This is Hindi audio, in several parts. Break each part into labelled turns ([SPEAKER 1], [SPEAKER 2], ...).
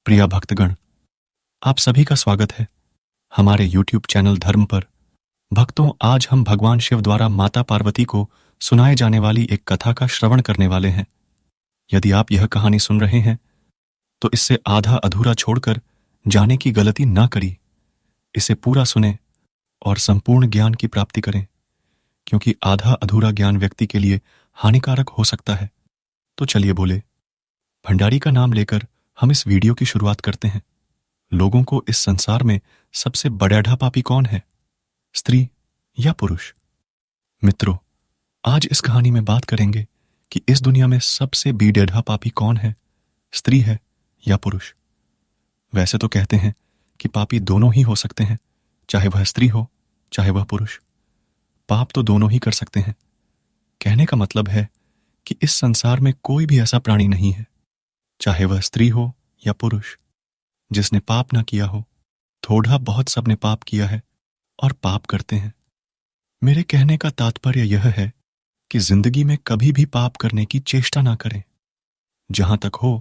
[SPEAKER 1] प्रिय भक्तगण, आप सभी का स्वागत है हमारे YouTube चैनल धर्म पर। भक्तों, आज हम भगवान शिव द्वारा माता पार्वती को सुनाए जाने वाली एक कथा का श्रवण करने वाले हैं। यदि आप यह कहानी सुन रहे हैं तो इससे आधा अधूरा छोड़कर जाने की गलती ना करिए। इसे पूरा सुने और संपूर्ण ज्ञान की प्राप्ति करें, क्योंकि आधा अधूरा ज्ञान व्यक्ति के लिए हानिकारक हो सकता है। तो चलिए बोले, भंडारी का नाम लेकर हम इस वीडियो की शुरुआत करते हैं। लोगों को इस संसार में सबसे बड़ा पापी कौन है, स्त्री या पुरुष? मित्रों, आज इस कहानी में बात करेंगे कि इस दुनिया में सबसे बीडेढ़ा पापी कौन है, स्त्री है या पुरुष। वैसे तो कहते हैं कि पापी दोनों ही हो सकते हैं, चाहे वह स्त्री हो चाहे वह पुरुष। पाप तो दोनों ही कर सकते हैं। कहने का मतलब है कि इस संसार में कोई भी ऐसा प्राणी नहीं है, चाहे वह स्त्री हो या पुरुष, जिसने पाप ना किया हो। थोड़ा बहुत सबने पाप किया है और पाप करते हैं। मेरे कहने का तात्पर्य यह है कि जिंदगी में कभी भी पाप करने की चेष्टा ना करें। जहां तक हो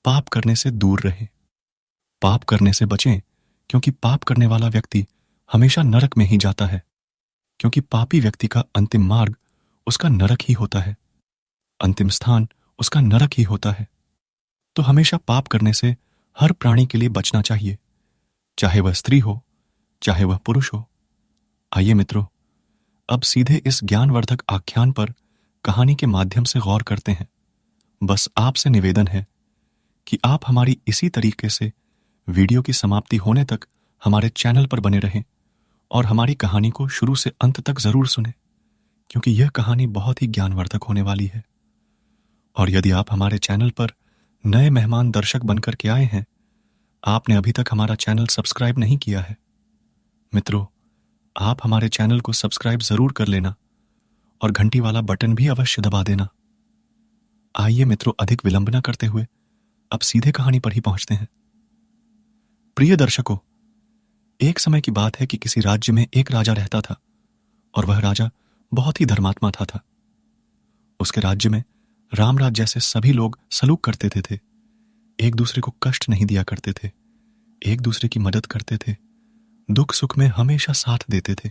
[SPEAKER 1] पाप करने से दूर रहें। पाप करने से बचें, क्योंकि पाप करने वाला व्यक्ति हमेशा नरक में ही जाता है, क्योंकि पापी व्यक्ति का अंतिम मार्ग उसका नरक ही होता है। अंतिम स्थान उसका नरक ही होता है। तो हमेशा पाप करने से हर प्राणी के लिए बचना चाहिए, चाहे वह स्त्री हो चाहे वह पुरुष हो। आइए मित्रों, अब सीधे इस ज्ञानवर्धक आख्यान पर कहानी के माध्यम से गौर करते हैं। बस आपसे निवेदन है कि आप हमारी इसी तरीके से वीडियो की समाप्ति होने तक हमारे चैनल पर बने रहें और हमारी कहानी को शुरू से अंत तक जरूर सुनें, क्योंकि यह कहानी बहुत ही ज्ञानवर्धक होने वाली है। और यदि आप हमारे चैनल पर नए मेहमान दर्शक बनकर के आए हैं, आपने अभी तक हमारा चैनल सब्सक्राइब नहीं किया है, मित्रों, आप हमारे चैनल को सब्सक्राइब जरूर कर लेना और घंटी वाला बटन भी अवश्य दबा देना। आइए मित्रों, अधिक विलंब न करते हुए अब सीधे कहानी पर ही पहुंचते हैं। प्रिय दर्शकों, एक समय की बात है कि किसी राज्य में एक राजा रहता था और वह राजा बहुत ही धर्मात्मा था। उसके राज्य में रामराज जैसे सभी लोग सलूक करते थे। एक दूसरे को कष्ट नहीं दिया करते थे, एक दूसरे की मदद करते थे, दुख सुख में हमेशा साथ देते थे।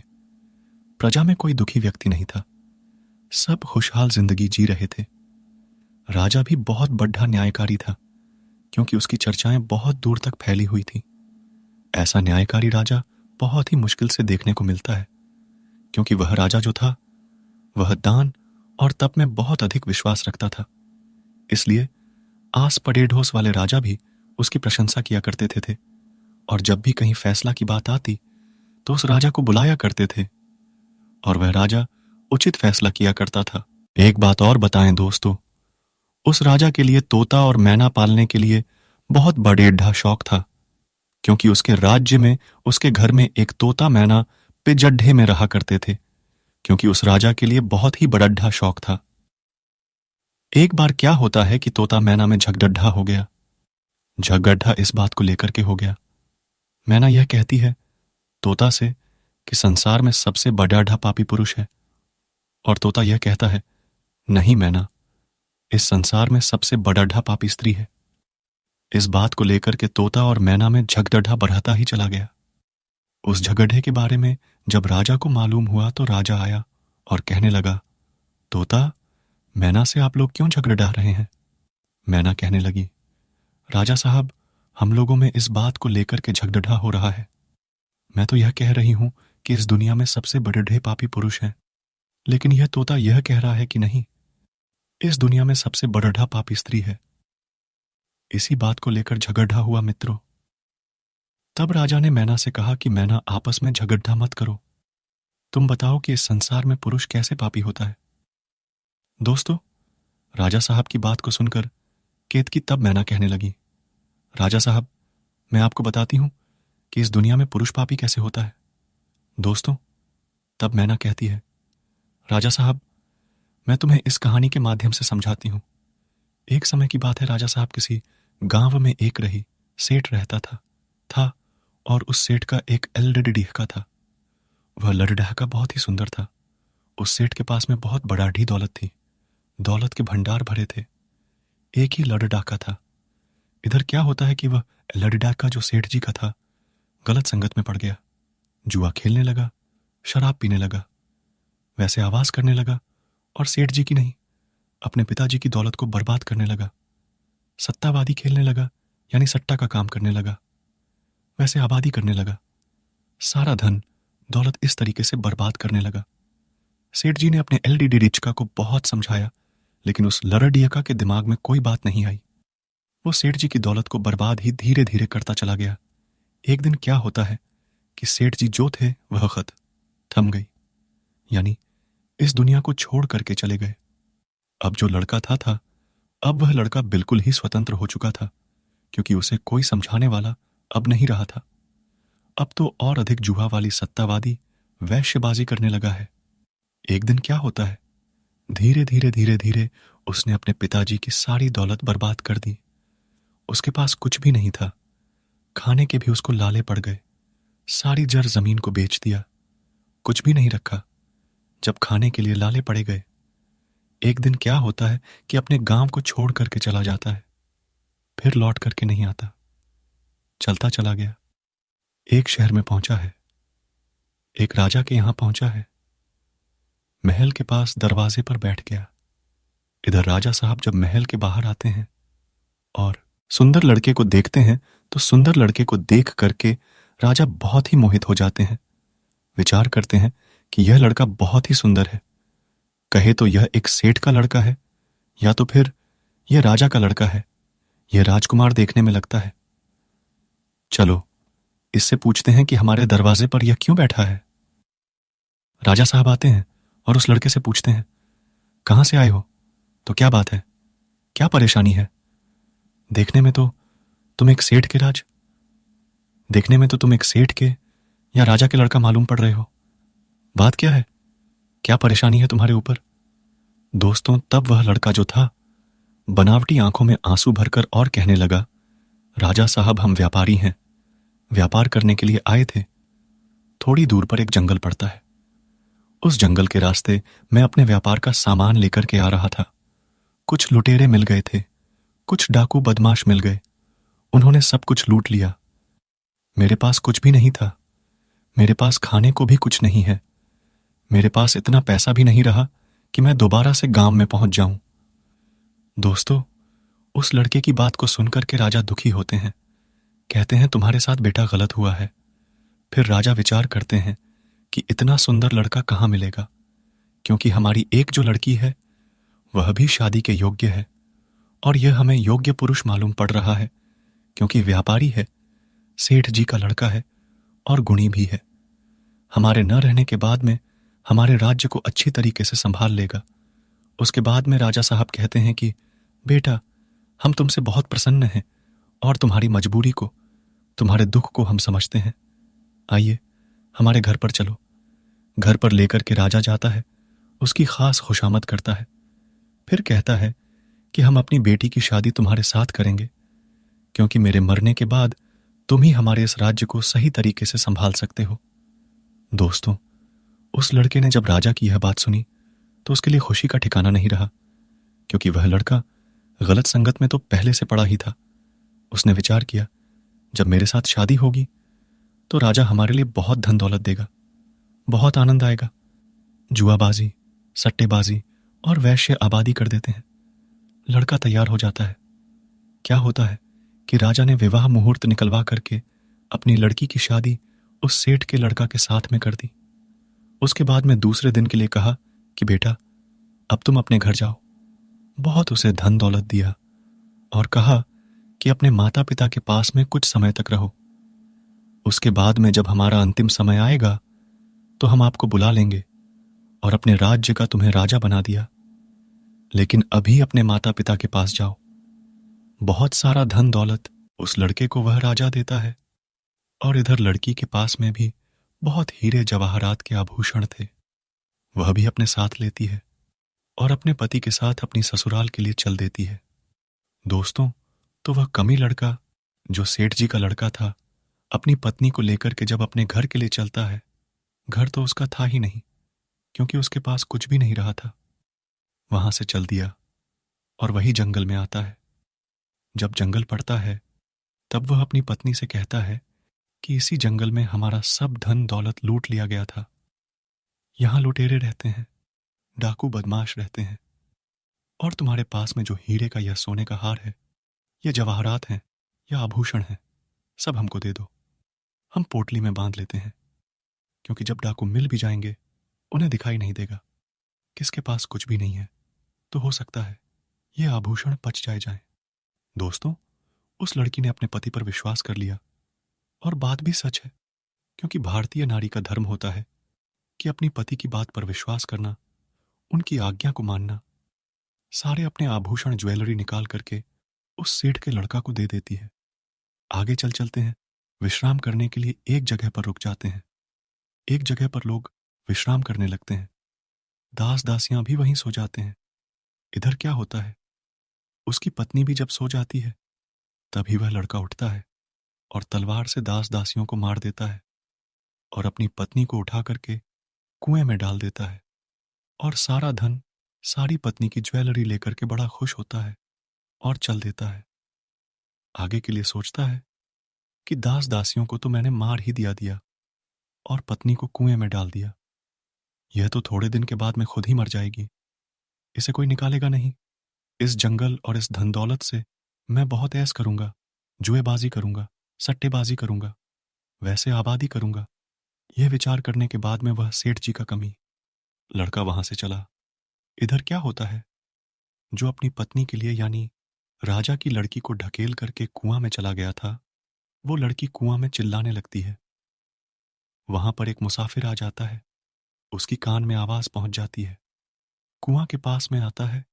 [SPEAKER 1] प्रजा में कोई दुखी व्यक्ति नहीं था, सब खुशहाल जिंदगी जी रहे थे। राजा भी बहुत बड़ा न्यायकारी था, क्योंकि उसकी चर्चाएं बहुत दूर तक फैली हुई थी। ऐसा न्यायकारी राजा बहुत ही मुश्किल से देखने को मिलता है, क्योंकि वह राजा जो था वह दान और तप में बहुत अधिक विश्वास रखता था। इसलिए आस पड़ेढोस वाले राजा भी उसकी प्रशंसा किया करते थे और जब भी कहीं फैसला की बात आती तो उस राजा को बुलाया करते थे और वह राजा उचित फैसला किया करता था। एक बात और बताएं दोस्तों, उस राजा के लिए तोता और मैना पालने के लिए बहुत बड़ेढ़ा शौक था, क्योंकि उसके राज्य में उसके घर में एक तोता मैना पिजड्ढे में रहा करते थे, क्योंकि उस राजा के लिए बहुत ही बड़ढ़ा शौक था। एक बार क्या होता है कि तोता मैना में झगड़ढ़ा हो गया। झगड़ा इस बात को लेकर के हो गया, मैना यह कहती है तोता से कि संसार में सबसे बड़ढ़ा पापी पुरुष है, और तोता यह कहता है नहीं मैना, इस संसार में सबसे बड़ढ़ा पापी स्त्री है। इस बात को लेकर के तोता और मैना में झगड़ा बढ़ता ही चला गया। उस झगड़े के बारे में जब राजा को मालूम हुआ तो राजा आया और कहने लगा, तोता मैना से आप लोग क्यों झगड़ा रहे हैं? मैना कहने लगी, राजा साहब, हम लोगों में इस बात को लेकर के झगड़ा हो रहा है। मैं तो यह कह रही हूं कि इस दुनिया में सबसे बड़े पापी पुरुष हैं, लेकिन यह तोता यह कह रहा है कि नहीं, इस दुनिया में सबसे बड़ा पापी स्त्री है। इसी बात को लेकर झगड़ा हुआ मित्रों। तब राजा ने मैना से कहा कि मैना, आपस में झगड़ा मत करो, तुम बताओ कि इस संसार में पुरुष कैसे पापी होता है। दोस्तों, राजा साहब की बात को सुनकर केतकी तब मैना कहने लगी, राजा साहब, मैं आपको बताती हूं कि इस दुनिया में पुरुष पापी कैसे होता है। दोस्तों, तब मैना कहती है, राजा साहब, मैं तुम्हें इस कहानी के माध्यम से समझाती हूं। एक समय की बात है, राजा साहब किसी गांव में एक रही सेठ रहता था और उस सेठ का एक लड़डीहका था। वह लड़डहका बहुत ही सुंदर था। उस सेठ के पास में बहुत बड़ाढ़ी दौलत थी, दौलत के भंडार भरे थे। एक ही लड़डाका था। इधर क्या होता है कि वह लड़ीडा का जो सेठ जी का था, गलत संगत में पड़ गया। जुआ खेलने लगा, शराब पीने लगा, वैसे आवाज करने लगा और सेठ जी की नहीं, अपने पिताजी की दौलत को बर्बाद करने लगा। सत्तावादी खेलने लगा, यानी सट्टा का काम करने लगा, वैसे आबादी करने लगा। सारा धन दौलत इस तरीके से बर्बाद करने लगा। सेठ जी ने अपने एलडीडी रिचका को बहुत समझाया, लेकिन उस लरडियका के दिमाग में कोई बात नहीं आई। वो सेठ जी की दौलत को बर्बाद ही धीरे धीरे करता चला गया। एक दिन क्या होता है कि सेठ जी जो थे वह खत थम गई, यानी इस दुनिया को छोड़ करके चले गए। अब जो लड़का था, अब वह लड़का बिल्कुल ही स्वतंत्र हो चुका था, क्योंकि उसे कोई समझाने वाला अब नहीं रहा था। अब तो और अधिक जुआ वाली सत्तावादी वैश्यबाजी करने लगा है। एक दिन क्या होता है, धीरे धीरे धीरे धीरे उसने अपने पिताजी की सारी दौलत बर्बाद कर दी। उसके पास कुछ भी नहीं था, खाने के भी उसको लाले पड़ गए। सारी जर जमीन को बेच दिया, कुछ भी नहीं रखा। जब खाने के लिए लाले पड़े गए, एक दिन क्या होता है कि अपने गांव को छोड़ करके चला जाता है, फिर लौट करके नहीं आता। चलता चला गया, एक शहर में पहुंचा है, एक राजा के यहां पहुंचा है। महल के पास दरवाजे पर बैठ गया। इधर राजा साहब जब महल के बाहर आते हैं और सुंदर लड़के को देखते हैं, तो सुंदर लड़के को देख करके राजा बहुत ही मोहित हो जाते हैं। विचार करते हैं कि यह लड़का बहुत ही सुंदर है, कहे तो यह एक सेठ का लड़का है, या तो फिर यह राजा का लड़का है। यह राजकुमार देखने में लगता है। चलो इससे पूछते हैं कि हमारे दरवाजे पर यह क्यों बैठा है। राजा साहब आते हैं और उस लड़के से पूछते हैं, कहां से आए हो, तो क्या बात है, क्या परेशानी है। देखने में तो तुम एक सेठ के देखने में तो तुम एक सेठ के या राजा के लड़का मालूम पड़ रहे हो। बात क्या है, क्या परेशानी है तुम्हारे ऊपर। दोस्तों, तब वह लड़का जो था, बनावटी आंखों में आंसू भरकर और कहने लगा, राजा साहब हम व्यापारी हैं, व्यापार करने के लिए आए थे। थोड़ी दूर पर एक जंगल पड़ता है, उस जंगल के रास्ते मैं अपने व्यापार का सामान लेकर के आ रहा था। कुछ लुटेरे मिल गए थे, कुछ डाकू बदमाश मिल गए, उन्होंने सब कुछ लूट लिया। मेरे पास कुछ भी नहीं था, मेरे पास खाने को भी कुछ नहीं है, मेरे पास इतना पैसा भी नहीं रहा कि मैं दोबारा से गांव में पहुंच जाऊं। दोस्तों, उस लड़के की बात को सुनकर के राजा दुखी होते हैं, कहते हैं तुम्हारे साथ बेटा गलत हुआ है। फिर राजा विचार करते हैं कि इतना सुंदर लड़का कहां मिलेगा, क्योंकि हमारी एक जो लड़की है वह भी शादी के योग्य है, और यह हमें योग्य पुरुष मालूम पड़ रहा है, क्योंकि व्यापारी है, सेठ जी का लड़का है और गुणी भी है। हमारे न रहने के बाद में हमारे राज्य को अच्छी तरीके से संभाल लेगा। उसके बाद में राजा साहब कहते हैं कि बेटा, हम तुमसे बहुत प्रसन्न हैं और तुम्हारी मजबूरी को, तुम्हारे दुख को हम समझते हैं। आइए हमारे घर पर चलो। घर पर लेकर के राजा जाता है, उसकी खास खुशामद करता है, फिर कहता है कि हम अपनी बेटी की शादी तुम्हारे साथ करेंगे, क्योंकि मेरे मरने के बाद तुम ही हमारे इस राज्य को सही तरीके से संभाल सकते हो। दोस्तों, उस लड़के ने जब राजा की यह बात सुनी तो उसके लिए खुशी का ठिकाना नहीं रहा, क्योंकि वह लड़का गलत संगत में तो पहले से पड़ा ही था। उसने विचार किया, जब मेरे साथ शादी होगी तो राजा हमारे लिए बहुत धन दौलत देगा, बहुत आनंद आएगा। जुआबाजी, सट्टेबाजी और वैश्य आबादी कर देते हैं। लड़का तैयार हो जाता है। क्या होता है कि राजा ने विवाह मुहूर्त निकलवा करके अपनी लड़की की शादी उस सेठ के लड़का के साथ में कर दी। उसके बाद में दूसरे दिन के लिए कहा कि बेटा, अब तुम अपने घर जाओ। बहुत उसे धन दौलत दिया और कहा कि अपने माता पिता के पास में कुछ समय तक रहो। उसके बाद में जब हमारा अंतिम समय आएगा तो हम आपको बुला लेंगे और अपने राज्य का तुम्हें राजा बना दिया, लेकिन अभी अपने माता पिता के पास जाओ। बहुत सारा धन दौलत उस लड़के को वह राजा देता है, और इधर लड़की के पास में भी बहुत हीरे जवाहरात के आभूषण थे, वह भी अपने साथ लेती है और अपने पति के साथ अपनी ससुराल के लिए चल देती है। दोस्तों, तो वह कमी लड़का जो सेठ जी का लड़का था, अपनी पत्नी को लेकर के जब अपने घर के लिए चलता है, घर तो उसका था ही नहीं, क्योंकि उसके पास कुछ भी नहीं रहा था। वहां से चल दिया और वही जंगल में आता है। जब जंगल पड़ता है तब वह अपनी पत्नी से कहता है कि इसी जंगल में हमारा सब धन दौलत लूट लिया गया था। यहाँ लुटेरे रहते हैं, डाकू बदमाश रहते हैं, और तुम्हारे पास में जो हीरे का या सोने का हार है, ये जवाहरात हैं या आभूषण हैं, सब हमको दे दो। हम पोटली में बांध लेते हैं, क्योंकि जब डाकू मिल भी जाएंगे उन्हें दिखाई नहीं देगा। किसके पास कुछ भी नहीं है तो हो सकता है ये आभूषण पच जाए। दोस्तों, उस लड़की ने अपने पति पर विश्वास कर लिया, और बात भी सच है, क्योंकि भारतीय नारी का धर्म होता है कि अपनी पति की बात पर विश्वास करना, उनकी आज्ञा को मानना। सारे अपने आभूषण ज्वेलरी निकाल करके उस सेठ के लड़का को दे देती है। आगे चलते हैं। विश्राम करने के लिए एक जगह पर रुक जाते हैं। एक जगह पर लोग विश्राम करने लगते हैं। दास दासियां भी वहीं सो जाते हैं। इधर क्या होता है, उसकी पत्नी भी जब सो जाती है तभी वह लड़का उठता है और तलवार से दास दासियों को मार देता है और अपनी पत्नी को उठा करके कुएं में डाल देता है, और सारा धन, सारी पत्नी की ज्वेलरी लेकर के बड़ा खुश होता है और चल देता है। आगे के लिए सोचता है कि दास दासियों को तो मैंने मार ही दिया और पत्नी को कुएं में डाल दिया। यह तो थोड़े दिन के बाद में खुद ही मर जाएगी, इसे कोई निकालेगा नहीं। इस जंगल और इस धन दौलत से मैं बहुत ऐश करूंगा, जुएबाजी करूंगा, सट्टेबाजी करूंगा, वैसे आबादी करूंगा। यह विचार करने के बाद में वह सेठ जी का कमी। लड़का वहां से चला। इधर क्या होता है, जो अपनी पत्नी के लिए यानी राजा की लड़की को ढकेल करके कुआं में चला गया था, वो लड़की कुआं में चिल्लाने लगती है। वहां पर एक मुसाफिर आ जाता है, उसकी कान में आवाज पहुंच जाती है। कुआं के पास में आता है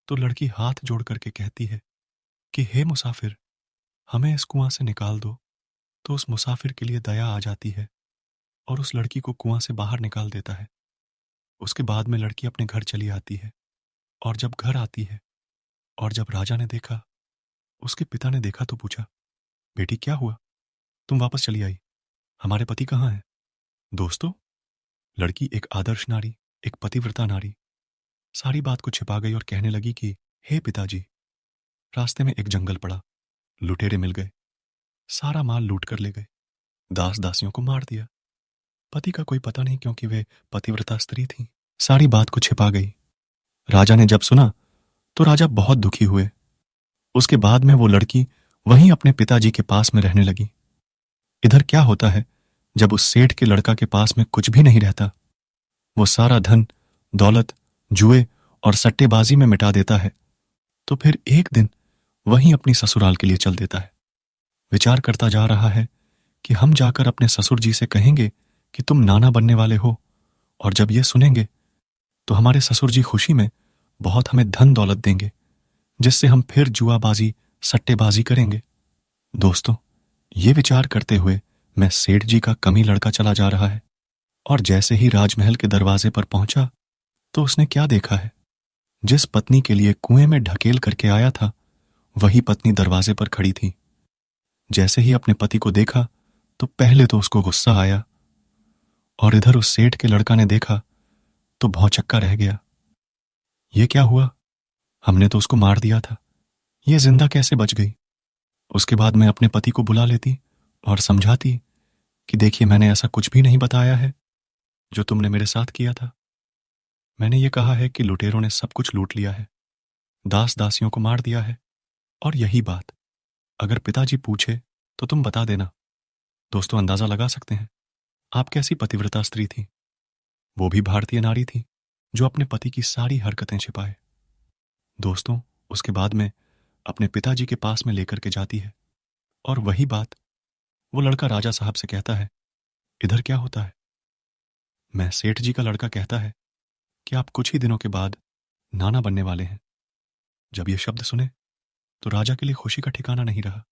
[SPEAKER 1] तो लड़की हाथ जोड़ करके कहती है कि हे मुसाफिर, हमें इस कुआं से निकाल दो। तो उस मुसाफिर के लिए दया आ जाती है और उस लड़की को कुआं से बाहर निकाल देता है। उसके बाद में लड़की अपने घर चली आती है, और जब घर आती है और जब राजा ने देखा, उसके पिता ने देखा तो पूछा, बेटी क्या हुआ, तुम वापस चली आई, हमारे पति कहाँ हैं? दोस्तों, लड़की एक आदर्श नारी, एक पतिव्रता नारी, सारी बात को छिपा गई और कहने लगी कि हे पिताजी, रास्ते में एक जंगल पड़ा, लुटेरे मिल गए, सारा माल लूट कर ले गए, दास दासियों को मार दिया। पति का कोई पता नहीं, क्योंकि वे पतिव्रता स्त्री थी। सारी बात को छिपा गई। राजा ने जब सुना तो राजा बहुत दुखी हुए। उसके बाद में वो लड़की वहीं अपने पिताजी के पास में रहने लगी। इधर क्या होता है, जब उस सेठ के लड़का के पास में कुछ भी नहीं रहता, वो सारा धन दौलत जुए और सट्टेबाजी में मिटा देता है, तो फिर एक दिन वहीं अपनी ससुराल के लिए चल देता है। विचार करता जा रहा है कि हम जाकर अपने ससुर जी से कहेंगे कि तुम नाना बनने वाले हो, और जब ये सुनेंगे तो हमारे ससुर जी खुशी में बहुत हमें धन दौलत देंगे, जिससे हम फिर जुआबाजी सट्टेबाजी करेंगे। दोस्तों, ये विचार करते हुए मैं सेठ जी का कमी लड़का चला जा रहा है, और जैसे ही राजमहल के दरवाजे पर पहुंचा तो उसने क्या देखा है, जिस पत्नी के लिए कुएं में ढकेल करके आया था वही पत्नी दरवाजे पर खड़ी थी। जैसे ही अपने पति को देखा तो पहले तो उसको गुस्सा आया, और इधर उस सेठ के लड़का ने देखा तो भौचक्का रह गया। ये क्या हुआ, हमने तो उसको मार दिया था, ये जिंदा कैसे बच गई? उसके बाद मैं अपने पति को बुला लेती और समझाती कि देखिए, मैंने ऐसा कुछ भी नहीं बताया है जो तुमने मेरे साथ किया था। मैंने ये कहा है कि लुटेरों ने सब कुछ लूट लिया है, दास दासियों को मार दिया है, और यही बात अगर पिताजी पूछे तो तुम बता देना। दोस्तों, अंदाजा लगा सकते हैं आप कैसी पतिव्रता स्त्री थी। वो भी भारतीय नारी थी जो अपने पति की सारी हरकतें छिपाए। दोस्तों, उसके बाद में अपने पिताजी के पास में लेकर के जाती है, और वही बात वो लड़का राजा साहब से कहता है। इधर क्या होता है, मैं सेठ जी का लड़का कहता है कि आप कुछ ही दिनों के बाद नाना बनने वाले हैं। जब ये शब्द सुने तो राजा के लिए खुशी का ठिकाना नहीं रहा।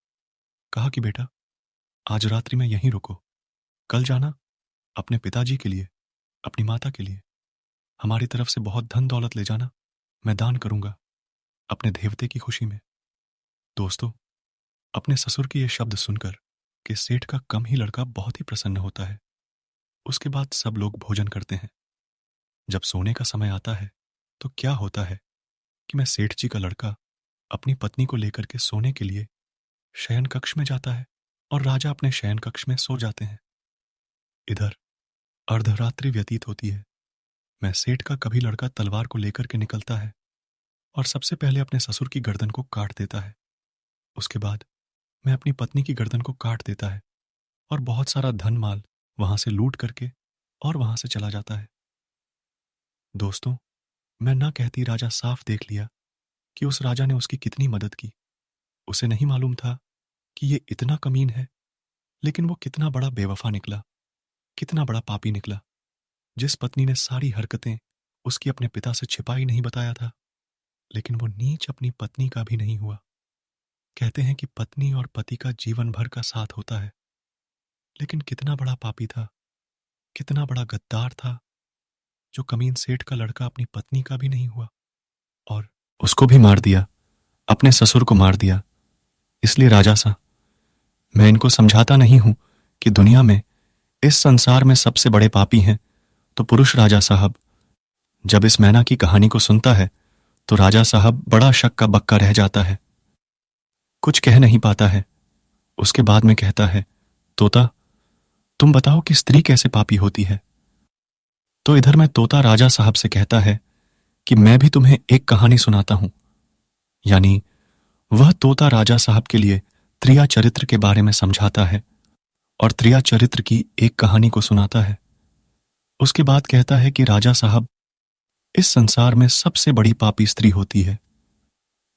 [SPEAKER 1] कहा कि बेटा, आज रात्रि में यहीं रुको, कल जाना अपने पिताजी के लिए, अपनी माता के लिए, हमारी तरफ से बहुत धन दौलत ले जाना, मैं दान करूंगा अपने देवते की खुशी में। दोस्तों, अपने ससुर के ये शब्द सुनकर कि सेठ का कम ही लड़का बहुत ही प्रसन्न होता है। उसके बाद सब लोग भोजन करते हैं। जब सोने का समय आता है तो क्या होता है कि मैं सेठ जी का लड़का अपनी पत्नी को लेकर के सोने के लिए शयन कक्ष में जाता है और राजा अपने शयन कक्ष में सो जाते हैं। इधर अर्धरात्रि व्यतीत होती है। मैं सेठ का कभी लड़का तलवार को लेकर के निकलता है और सबसे पहले अपने ससुर की गर्दन को काट देता है। उसके बाद मैं अपनी पत्नी की गर्दन को काट देता है और बहुत सारा धन माल वहां से लूट करके और वहां से चला जाता है। दोस्तों, मैं ना कहती राजा साफ देख लिया कि उस राजा ने उसकी कितनी मदद की। उसे नहीं मालूम था कि ये इतना कमीन है, लेकिन वो कितना बड़ा बेवफा निकला, कितना बड़ा पापी निकला। जिस पत्नी ने सारी हरकतें उसकी अपने पिता से छिपाई नहीं बताया था, लेकिन वो नीच अपनी पत्नी का भी नहीं हुआ। कहते हैं कि पत्नी और पति का जीवन भर का साथ होता है, लेकिन कितना बड़ा पापी था, कितना बड़ा गद्दार था, जो कमीन सेठ का लड़का अपनी पत्नी का भी नहीं हुआ और उसको भी मार दिया, अपने ससुर को मार दिया। इसलिए राजा सा, मैं इनको समझाता नहीं हूं कि दुनिया में, इस संसार में सबसे बड़े पापी हैं तो पुरुष। राजा साहब जब इस मैना की कहानी को सुनता है तो राजा साहब बड़ा शक्का बक्का रह जाता है, कुछ कह नहीं पाता है। उसके बाद में कहता है, तोता, तुम बताओ कि स्त्री कैसे पापी होती है। तो इधर में तोता राजा साहब से कहता है कि मैं भी तुम्हें एक कहानी सुनाता हूं। यानी वह तोता राजा साहब के लिए त्रिया चरित्र के बारे में समझाता है और त्रिया चरित्र की एक कहानी को सुनाता है। उसके बाद कहता है कि राजा साहब, इस संसार में सबसे बड़ी पापी स्त्री होती है।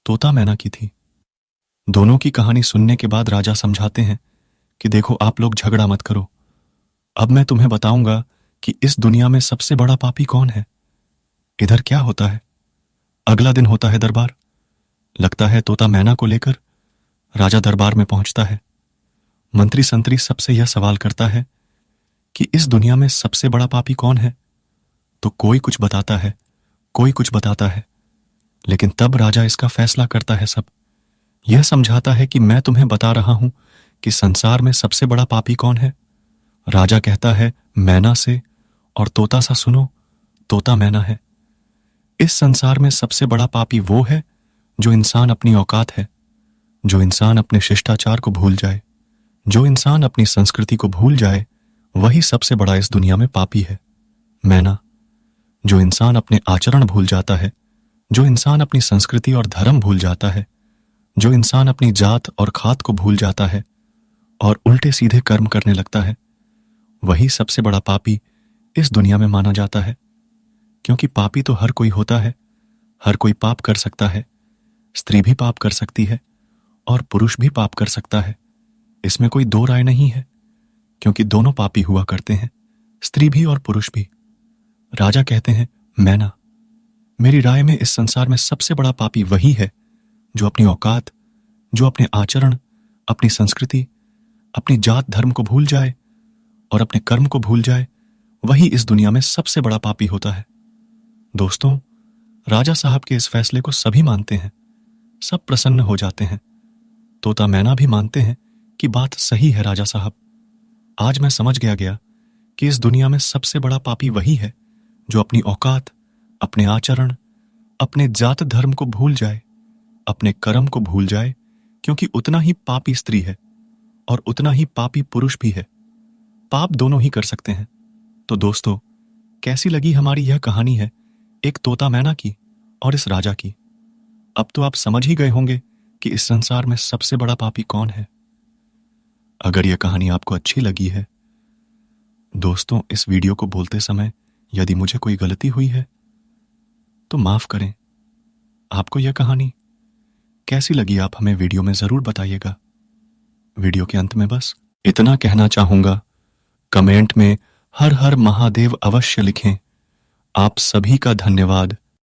[SPEAKER 1] तोता मैना की थी। दोनों की कहानी सुनने के बाद राजा समझाते हैं कि देखो, आप लोग झगड़ा मत करो। अब मैं तुम्हें बताऊंगा कि इस दुनिया में सबसे बड़ा पापी कौन है। इधर क्या होता है, अगला दिन होता है दरबार। लगता है तोता मैना को लेकर राजा दरबार में पहुंचता है। मंत्री संतरी सबसे यह सवाल करता है कि इस दुनिया में सबसे बड़ा पापी कौन है। तो कोई कुछ बताता है, कोई कुछ बताता है, लेकिन तब राजा इसका फैसला करता है। सब यह समझाता है कि मैं तुम्हें बता रहा हूं कि संसार में सबसे बड़ा पापी कौन है। राजा कहता है मैना से, और तोता सा सुनो, तोता मैना है। इस संसार में सबसे बड़ा पापी वो है जो इंसान अपनी औकात है, जो इंसान अपने शिष्टाचार को भूल जाए, जो इंसान अपनी संस्कृति को भूल जाए, वही सबसे बड़ा इस दुनिया में पापी है। मैना, जो इंसान अपने आचरण भूल जाता है, जो इंसान अपनी संस्कृति और धर्म भूल जाता है, जो इंसान अपनी जात और खात को भूल जाता है और उल्टे सीधे कर्म करने लगता है, वही सबसे बड़ा पापी इस दुनिया में माना जाता है। क्योंकि पापी तो हर कोई होता है, हर कोई पाप कर सकता है। स्त्री भी पाप कर सकती है और पुरुष भी पाप कर सकता है, इसमें कोई दो राय नहीं है, क्योंकि दोनों पापी हुआ करते हैं, स्त्री भी और पुरुष भी। राजा कहते हैं, मैना, मेरी राय में इस संसार में सबसे बड़ा पापी वही है जो अपनी औकात, जो अपने आचरण, अपनी संस्कृति, अपनी जात धर्म को भूल जाए और अपने कर्म को भूल जाए, वही इस दुनिया में सबसे बड़ा पापी होता है। दोस्तों, राजा साहब के इस फैसले को सभी मानते हैं, सब प्रसन्न हो जाते हैं। तोता मैना भी मानते हैं कि बात सही है राजा साहब। आज मैं समझ गया कि इस दुनिया में सबसे बड़ा पापी वही है जो अपनी औकात, अपने आचरण, अपने जात धर्म को भूल जाए, अपने कर्म को भूल जाए, क्योंकि उतना ही पापी स्त्री है और उतना ही पापी पुरुष भी है। पाप दोनों ही कर सकते हैं। तो दोस्तों, कैसी लगी हमारी यह कहानी है, एक तोता मैना की और इस राजा की। अब तो आप समझ ही गए होंगे कि इस संसार में सबसे बड़ा पापी कौन है। अगर यह कहानी आपको अच्छी लगी है, दोस्तों, इस वीडियो को बोलते समय यदि मुझे कोई गलती हुई है तो माफ करें। आपको यह कहानी कैसी लगी, आप हमें वीडियो में जरूर बताइएगा। वीडियो के अंत में बस इतना कहना चाहूंगा, कमेंट में हर हर महादेव अवश्य लिखें। आप सभी का धन्यवाद।